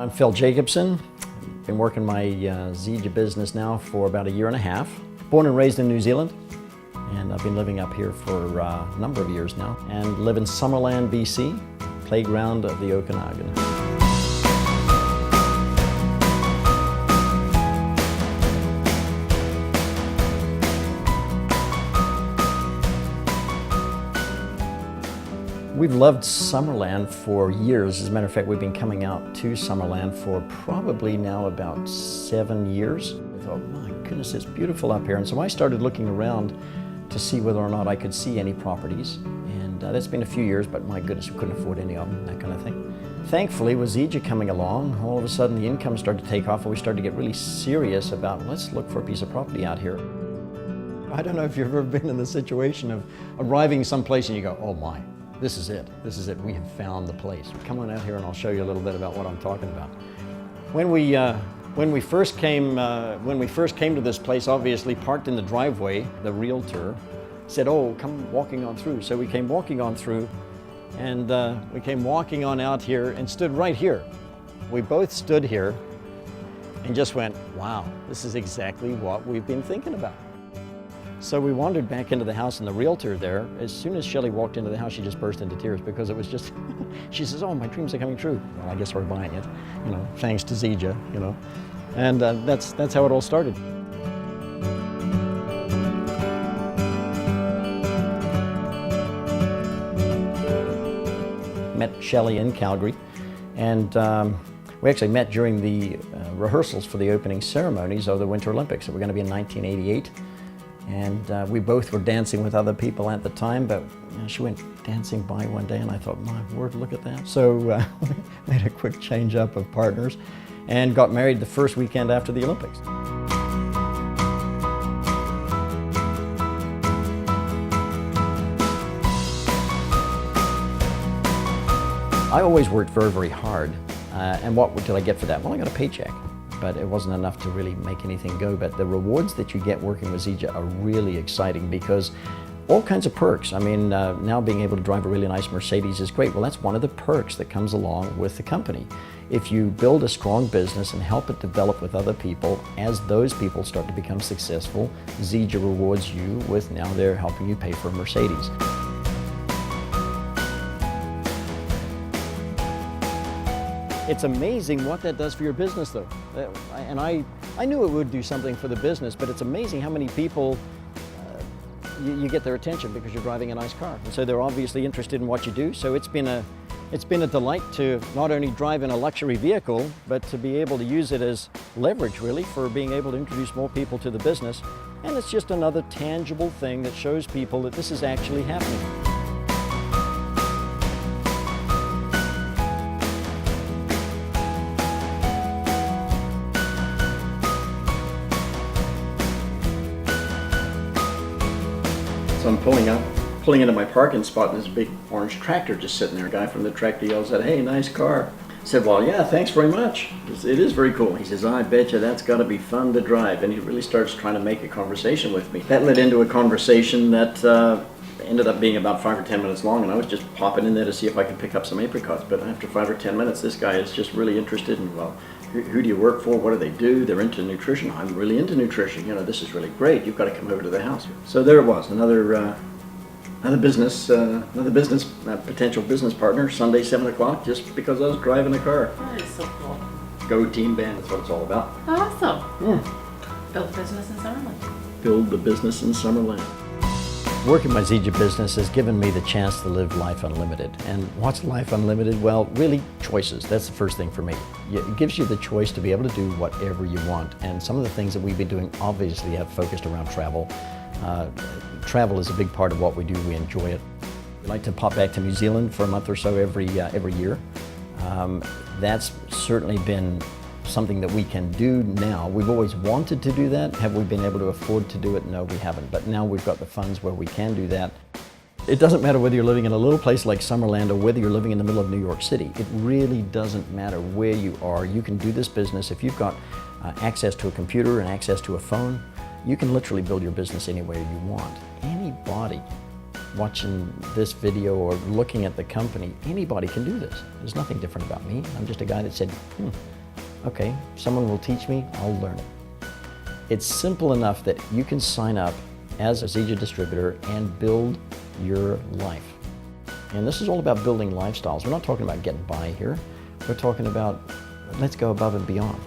I'm Phil Jakobson. Been working my Zija business now for about a year and a half. Born and raised in New Zealand, and I've been living up here for a number of years now, and live in Summerland, BC, playground of the Okanagan. We've loved Summerland for years. As a matter of fact, we've been coming out to Summerland for probably now about 7 years. I thought, my goodness, it's beautiful up here. And so I started looking around to see whether or not I could see any properties. And that's been a few years, but my goodness, we couldn't afford any of them, that kind of thing. Thankfully, with Zija coming along, all of a sudden the income started to take off, and we started to get really serious about, let's look for a piece of property out here. I don't know if you've ever been in the situation of arriving someplace and you go, oh my. This is it. This is it. We have found the place. Come on out here and I'll show you a little bit about what I'm talking about. When we first came to this place, obviously parked in the driveway, the realtor said, "Oh, come walking on through." So we came walking on through, and we came walking on out here and stood right here. We both stood here and just went, "Wow, this is exactly what we've been thinking about." So we wandered back into the house, and the realtor there, as soon as Shelley walked into the house, she just burst into tears because it was just, she says, "Oh, my dreams are coming true." Well, I guess we're buying it, you know, thanks to Zija, you know. And that's how it all started. Met Shelley in Calgary, and we actually met during the rehearsals for the opening ceremonies of the Winter Olympics. That were going to be in 1988. And we both were dancing with other people at the time, but you know, she went dancing by one day and I thought, my word, look at that. So we made a quick change up of partners and got married the first weekend after the Olympics. I always worked very, very hard. And what did I get for that? Well, I got a paycheck. But it wasn't enough to really make anything go. But the rewards that you get working with Zija are really exciting because all kinds of perks. I mean, now being able to drive a really nice Mercedes is great. Well, that's one of the perks that comes along with the company. If you build a strong business and help it develop with other people, as those people start to become successful, Zija rewards you with now they're helping you pay for a Mercedes. It's amazing what that does for your business, though. And I knew it would do something for the business, but it's amazing how many people you get their attention because you're driving a nice car. And so they're obviously interested in what you do. So it's been a delight to not only drive in a luxury vehicle, but to be able to use it as leverage, really, for being able to introduce more people to the business. And it's just another tangible thing that shows people that this is actually happening. So I'm pulling into my parking spot, and there's a big orange tractor just sitting there. A guy from the tractor yells out, "Hey, nice car." I said, "Well, yeah, thanks very much. It is very cool." He says, "I bet you that's got to be fun to drive." And he really starts trying to make a conversation with me. That led into a conversation that ended up being about 5 or 10 minutes long, and I was just popping in there to see if I could pick up some apricots. But after 5 or 10 minutes, this guy is just really interested in, well, who do you work for? What do they do? They're into nutrition. I'm really into nutrition. You know, this is really great. You've got to come over to the house. So there it was, another potential business partner. Sunday, 7 o'clock, just because I was driving a car. That is so cool. Go Team Band. That's what it's all about. Awesome. Yeah. Build a business in Summerland. Build the business in Summerland. Working my Zija business has given me the chance to live life unlimited. And what's life unlimited? Well, really, choices. That's the first thing for me. It gives you the choice to be able to do whatever you want. And some of the things that we've been doing obviously have focused around travel. Travel is a big part of what we do. We enjoy it. We like to pop back to New Zealand for a month or so every year. That's certainly been something that we can do now. We've always wanted to do that. Have we been able to afford to do it? No, we haven't. But now we've got the funds where we can do that. It doesn't matter whether you're living in a little place like Summerland or whether you're living in the middle of New York City. It really doesn't matter where you are. You can do this business. If you've got access to a computer and access to a phone, you can literally build your business anywhere you want. Anybody watching this video or looking at the company, anybody can do this. There's nothing different about me. I'm just a guy that said, okay, someone will teach me, I'll learn it. It's simple enough that you can sign up as a Zija distributor and build your life. And this is all about building lifestyles. We're not talking about getting by here. We're talking about let's go above and beyond.